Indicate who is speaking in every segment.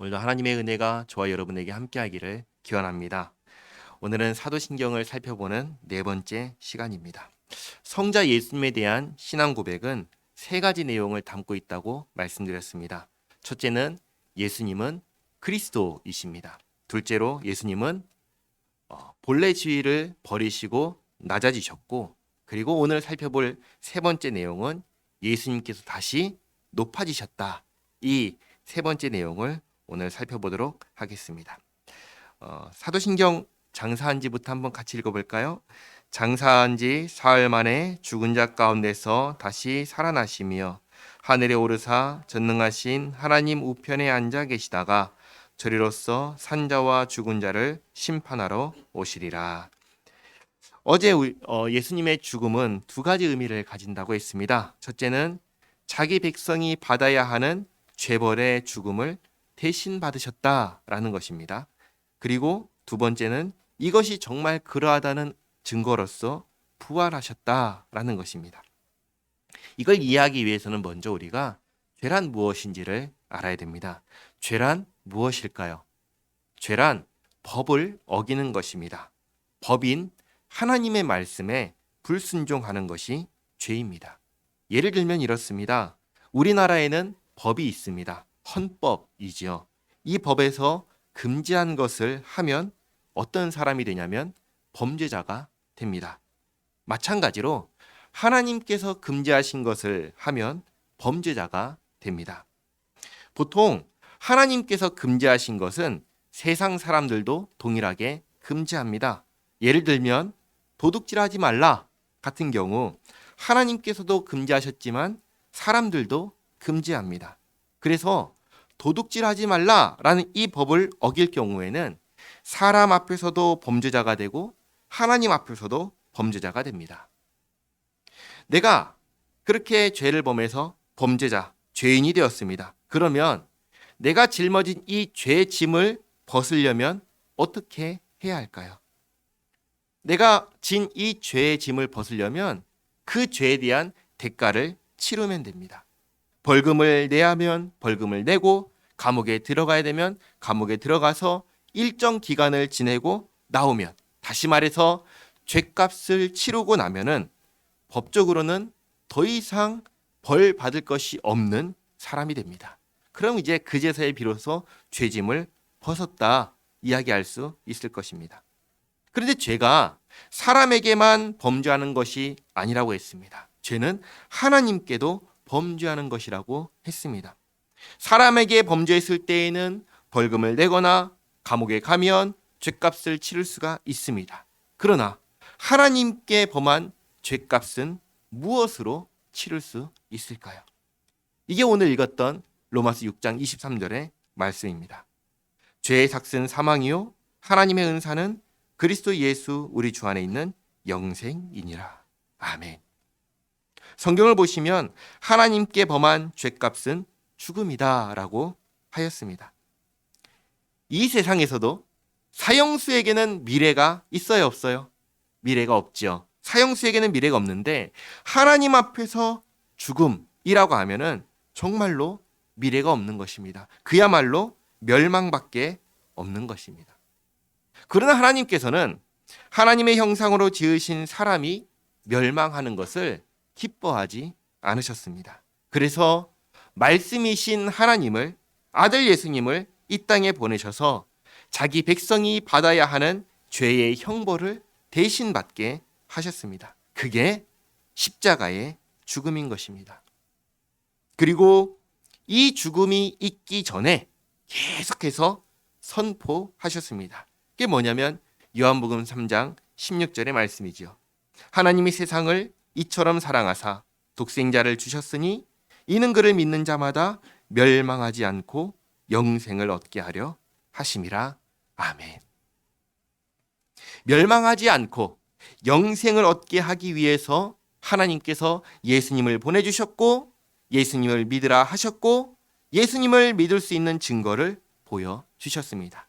Speaker 1: 오늘도 하나님의 은혜가 저와 여러분에게 함께하기를 기원합니다. 오늘은 사도신경을 살펴보는 네 번째 시간입니다. 성자 예수님에 대한 신앙 고백은 세 가지 내용을 담고 있다고 말씀드렸습니다. 첫째는 예수님은 그리스도이십니다. 둘째로 예수님은 본래 지위를 버리시고 낮아지셨고, 그리고 오늘 살펴볼 세 번째 내용은 예수님께서 다시 높아지셨다. 이 세 번째 내용을 오늘 살펴보도록 하겠습니다. 사도신경 장사한 지부터 한번 같이 읽어볼까요? 장사한 지 사흘 만에 죽은 자 가운데서 다시 살아나시며 하늘에 오르사 전능하신 하나님 우편에 앉아 계시다가 저리로서 산자와 죽은 자를 심판하러 오시리라. 어제 예수님의 죽음은 두 가지 의미를 가진다고 했습니다. 첫째는 자기 백성이 받아야 하는 죄벌의 죽음을 대신 받으셨다라는 것입니다. 그리고 두 번째는 이것이 정말 그러하다는 증거로서 부활하셨다라는 것입니다. 이걸 이해하기 위해서는 먼저 우리가 죄란 무엇인지를 알아야 됩니다. 죄란 무엇일까요? 죄란 법을 어기는 것입니다. 법인 하나님의 말씀에 불순종하는 것이 죄입니다. 예를 들면 이렇습니다. 우리나라에는 법이 있습니다. 헌법이지요. 이 법에서 금지한 것을 하면 어떤 사람이 되냐면 범죄자가 됩니다. 마찬가지로 하나님께서 금지하신 것을 하면 범죄자가 됩니다. 보통 하나님께서 금지하신 것은 세상 사람들도 동일하게 금지합니다. 예를 들면 도둑질하지 말라 같은 경우 하나님께서도 금지하셨지만 사람들도 금지합니다. 그래서 도둑질하지 말라라는 이 법을 어길 경우에는 사람 앞에서도 범죄자가 되고 하나님 앞에서도 범죄자가 됩니다. 내가 그렇게 죄를 범해서 범죄자, 죄인이 되었습니다. 그러면 내가 짊어진 이 죄의 짐을 벗으려면 어떻게 해야 할까요? 내가 진 이 죄의 짐을 벗으려면 그 죄에 대한 대가를 치르면 됩니다. 벌금을 내야 하면 벌금을 내고 감옥에 들어가야 되면 감옥에 들어가서 일정 기간을 지내고 나오면, 다시 말해서 죄값을 치르고 나면은 법적으로는 더 이상 벌 받을 것이 없는 사람이 됩니다. 그럼 이제 그제서야 비로소 죄짐을 벗었다 이야기할 수 있을 것입니다. 그런데 죄가 사람에게만 범죄하는 것이 아니라고 했습니다. 죄는 하나님께도 범죄하는 것이라고 했습니다. 사람에게 범죄했을 때에는 벌금을 내거나 감옥에 가면 죄값을 치를 수가 있습니다. 그러나 하나님께 범한 죄값은 무엇으로 치를 수 있을까요? 이게 오늘 읽었던 로마서 6장 23절의 말씀입니다. 죄의 삭은 사망이요 하나님의 은사는 그리스도 예수 우리 주 안에 있는 영생이니라. 아멘. 성경을 보시면 하나님께 범한 죄값은 죽음이다라고 하였습니다. 이 세상에서도 사형수에게는 미래가 있어요, 없어요? 미래가 없죠. 사형수에게는 미래가 없는데 하나님 앞에서 죽음이라고 하면은 정말로 미래가 없는 것입니다. 그야말로 멸망밖에 없는 것입니다. 그러나 하나님께서는 하나님의 형상으로 지으신 사람이 멸망하는 것을 기뻐하지 않으셨습니다. 그래서 말씀이신 하나님을, 아들 예수님을 이 땅에 보내셔서 자기 백성이 받아야 하는 죄의 형벌을 대신 받게 하셨습니다. 그게 십자가의 죽음인 것입니다. 그리고 이 죽음이 있기 전에 계속해서 선포하셨습니다. 그게 뭐냐면 요한복음 3장 16절의 말씀이지요. 하나님이 세상을 이처럼 사랑하사 독생자를 주셨으니 이는 그를 믿는 자마다 멸망하지 않고 영생을 얻게 하려 하심이라. 아멘. 멸망하지 않고 영생을 얻게 하기 위해서 하나님께서 예수님을 보내주셨고 예수님을 믿으라 하셨고 예수님을 믿을 수 있는 증거를 보여주셨습니다.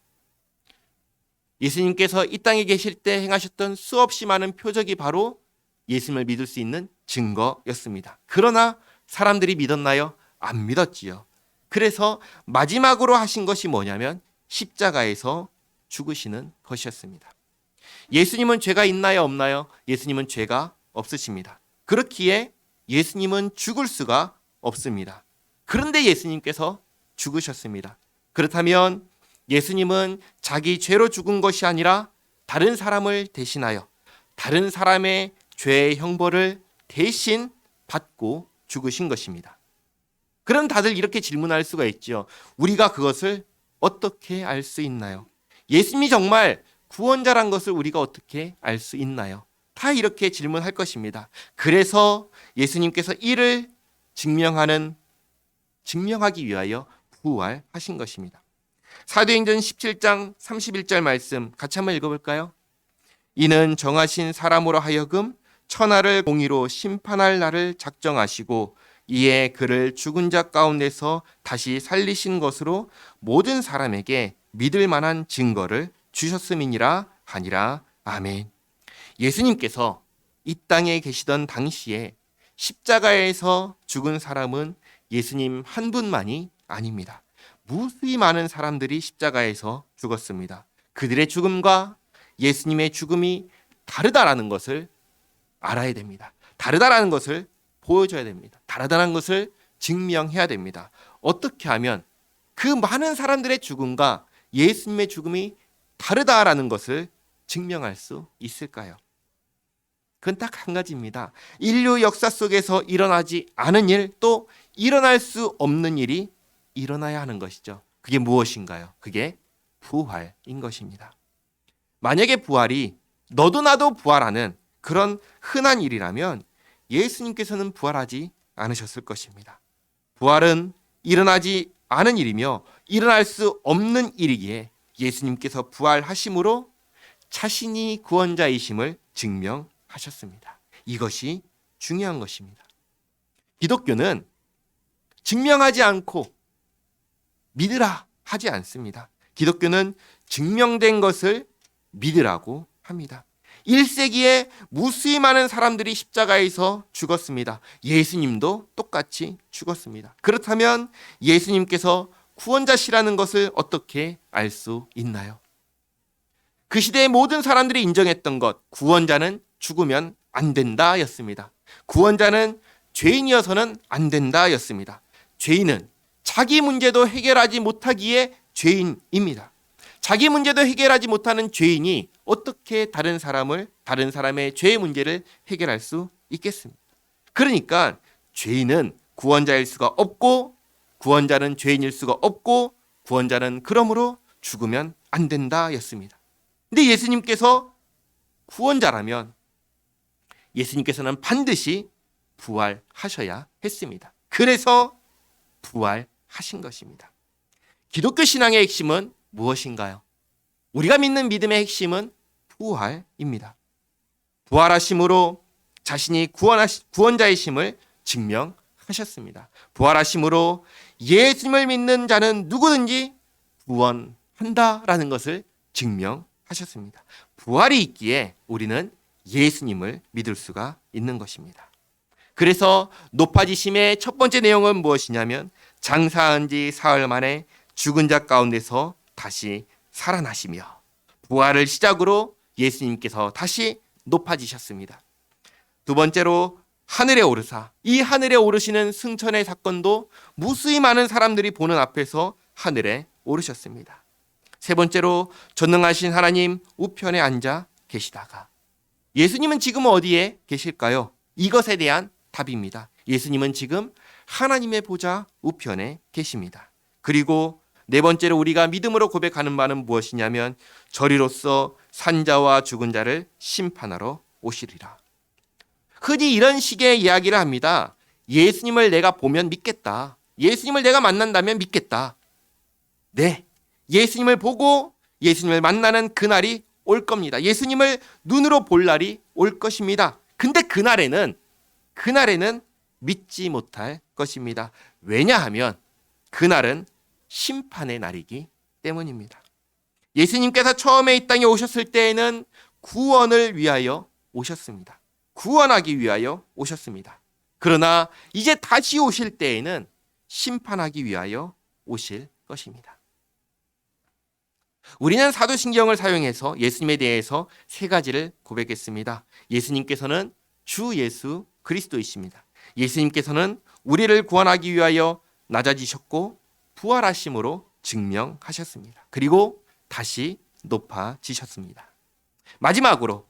Speaker 1: 예수님께서 이 땅에 계실 때 행하셨던 수없이 많은 표적이 바로 예수님을 믿을 수 있는 증거였습니다. 그러나 사람들이 믿었나요? 안 믿었지요. 그래서 마지막으로 하신 것이 뭐냐면 십자가에서 죽으시는 것이었습니다. 예수님은 죄가 있나요, 없나요? 예수님은 죄가 없으십니다. 그렇기에 예수님은 죽을 수가 없습니다. 그런데 예수님께서 죽으셨습니다. 그렇다면 예수님은 자기 죄로 죽은 것이 아니라 다른 사람을 대신하여 다른 사람의 죄의 형벌을 대신 받고 죽으신 것입니다. 그럼 다들 이렇게 질문할 수가 있죠. 우리가 그것을 어떻게 알 수 있나요? 예수님이 정말 구원자란 것을 우리가 어떻게 알 수 있나요? 다 이렇게 질문할 것입니다. 그래서 예수님께서 이를 증명하기 위하여 부활하신 것입니다. 사도행전 17장 31절 말씀 같이 한번 읽어볼까요? 이는 정하신 사람으로 하여금 천하를 공의로 심판할 날을 작정하시고 이에 그를 죽은 자 가운데서 다시 살리신 것으로 모든 사람에게 믿을 만한 증거를 주셨음이니라 하니라. 아멘. 예수님께서 이 땅에 계시던 당시에 십자가에서 죽은 사람은 예수님 한 분만이 아닙니다. 무수히 많은 사람들이 십자가에서 죽었습니다. 그들의 죽음과 예수님의 죽음이 다르다라는 것을 알아야 됩니다. 다르다라는 것을 보여줘야 됩니다. 다르다는 것을 증명해야 됩니다. 어떻게 하면 그 많은 사람들의 죽음과 예수님의 죽음이 다르다라는 것을 증명할 수 있을까요? 그건 딱 한 가지입니다. 인류 역사 속에서 일어나지 않은 일, 또 일어날 수 없는 일이 일어나야 하는 것이죠. 그게 무엇인가요? 그게 부활인 것입니다. 만약에 부활이 너도 나도 부활하는 그런 흔한 일이라면 예수님께서는 부활하지 않으셨을 것입니다. 부활은 일어나지 않은 일이며 일어날 수 없는 일이기에 예수님께서 부활하심으로 자신이 구원자이심을 증명하셨습니다. 이것이 중요한 것입니다. 기독교는 증명하지 않고 믿으라 하지 않습니다. 기독교는 증명된 것을 믿으라고 합니다. 1세기에 무수히 많은 사람들이 십자가에서 죽었습니다. 예수님도 똑같이 죽었습니다. 그렇다면 예수님께서 구원자시라는 것을 어떻게 알 수 있나요? 그 시대의 모든 사람들이 인정했던 것, 구원자는 죽으면 안 된다 였습니다. 구원자는 죄인이어서는 안 된다 였습니다. 죄인은 자기 문제도 해결하지 못하기에 죄인입니다. 자기 문제도 해결하지 못하는 죄인이 어떻게 다른 사람의 죄의 문제를 해결할 수 있겠습니까? 그러니까 죄인은 구원자일 수가 없고 구원자는 죄인일 수가 없고 구원자는 그러므로 죽으면 안 된다 였습니다. 근데 예수님께서 구원자라면 예수님께서는 반드시 부활하셔야 했습니다. 그래서 부활하신 것입니다. 기독교 신앙의 핵심은 무엇인가요? 우리가 믿는 믿음의 핵심은 부활입니다. 부활하심으로 자신이 구원자이심을 증명하셨습니다. 부활하심으로 예수님을 믿는 자는 누구든지 구원한다라는 것을 증명하셨습니다. 부활이 있기에 우리는 예수님을 믿을 수가 있는 것입니다. 그래서 높아지심의 첫 번째 내용은 무엇이냐면 장사한 지 사흘 만에 죽은 자 가운데서 다시 살아나시며 부활을 시작으로 예수님께서 다시 높아지셨습니다. 두 번째로 하늘에 오르사, 이 하늘에 오르시는 승천의 사건도 무수히 많은 사람들이 보는 앞에서 하늘에 오르셨습니다. 세 번째로 전능하신 하나님 우편에 앉아 계시다가 예수님은 지금 어디에 계실까요? 이것에 대한 답입니다. 예수님은 지금 하나님의 보좌 우편에 계십니다. 그리고 네 번째로 우리가 믿음으로 고백하는 바는 무엇이냐면 저리로서 산자와 죽은 자를 심판하러 오시리라. 흔히 이런 식의 이야기를 합니다. 예수님을 내가 보면 믿겠다. 예수님을 내가 만난다면 믿겠다. 네, 예수님을 보고 예수님을 만나는 그날이 올 겁니다. 예수님을 눈으로 볼 날이 올 것입니다. 근데 그날에는 믿지 못할 것입니다. 왜냐하면 그날은 심판의 날이기 때문입니다. 예수님께서 처음에 이 땅에 오셨을 때에는 구원을 위하여 오셨습니다. 구원하기 위하여 오셨습니다. 그러나 이제 다시 오실 때에는 심판하기 위하여 오실 것입니다. 우리는 사도신경을 사용해서 예수님에 대해서 세 가지를 고백했습니다. 예수님께서는 주 예수 그리스도이십니다. 예수님께서는 우리를 구원하기 위하여 낮아지셨고 부활하심으로 증명하셨습니다. 그리고 다시 높아지셨습니다. 마지막으로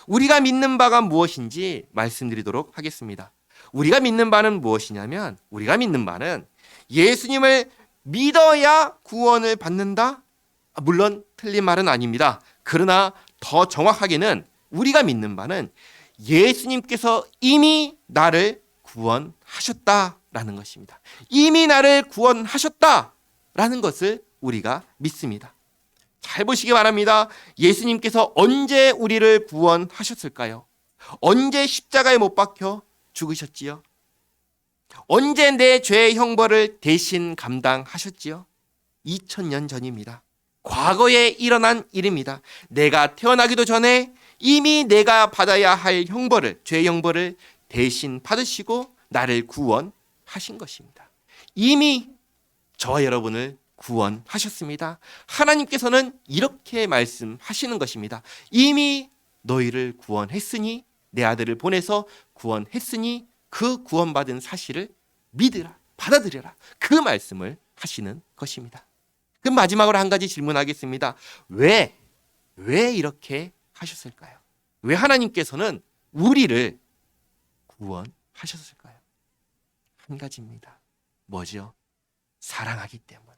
Speaker 1: 우리가 믿는 바가 무엇인지 말씀드리도록 하겠습니다. 우리가 믿는 바는 무엇이냐면, 우리가 믿는 바는 예수님을 믿어야 구원을 받는다? 물론 틀린 말은 아닙니다. 그러나 더 정확하게는 우리가 믿는 바는 예수님께서 이미 나를 구원하셨다라는 것입니다. 이미 나를 구원하셨다라는 것을 우리가 믿습니다. 잘 보시기 바랍니다. 예수님께서 언제 우리를 구원하셨을까요? 언제 십자가에 못 박혀 죽으셨지요? 언제 내 죄의 형벌을 대신 감당하셨지요? 2000년 전입니다. 과거에 일어난 일입니다. 내가 태어나기도 전에 이미 내가 받아야 할 형벌을, 죄의 형벌을 대신 받으시고 나를 구원하신 것입니다. 이미 저와 여러분을 구원하셨습니다. 하나님께서는 이렇게 말씀하시는 것입니다. 이미 너희를 구원했으니, 내 아들을 보내서 구원했으니 그 구원받은 사실을 믿으라, 받아들여라. 그 말씀을 하시는 것입니다. 그럼 마지막으로 한 가지 질문하겠습니다. 왜 이렇게 하셨을까요? 왜 하나님께서는 우리를 구원하셨을까요? 한 가지입니다. 뭐죠? 사랑하기 때문에.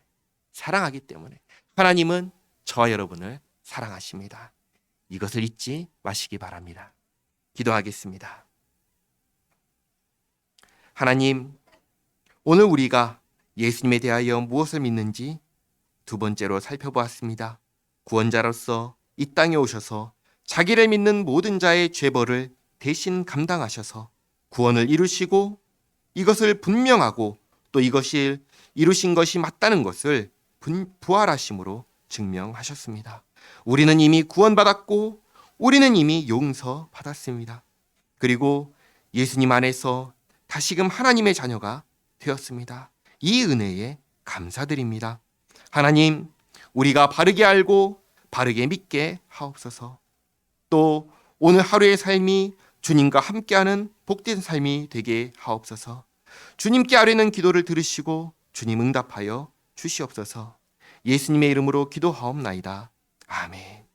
Speaker 1: 사랑하기 때문에. 하나님은 저와 여러분을 사랑하십니다. 이것을 잊지 마시기 바랍니다. 기도하겠습니다. 하나님, 오늘 우리가 예수님에 대하여 무엇을 믿는지 두 번째로 살펴보았습니다. 구원자로서 이 땅에 오셔서 자기를 믿는 모든 자의 죄벌을 대신 감당하셔서 구원을 이루시고 이것을 분명하고 또 이것이 이루신 것이 맞다는 것을 부활하심으로 증명하셨습니다. 우리는 이미 구원받았고 우리는 이미 용서받았습니다. 그리고 예수님 안에서 다시금 하나님의 자녀가 되었습니다. 이 은혜에 감사드립니다. 하나님, 우리가 바르게 알고 바르게 믿게 하옵소서. 또 오늘 하루의 삶이 주님과 함께하는 복된 삶이 되게 하옵소서. 주님께 아뢰는 기도를 들으시고 주님 응답하여 주시옵소서. 예수님의 이름으로 기도하옵나이다. 아멘.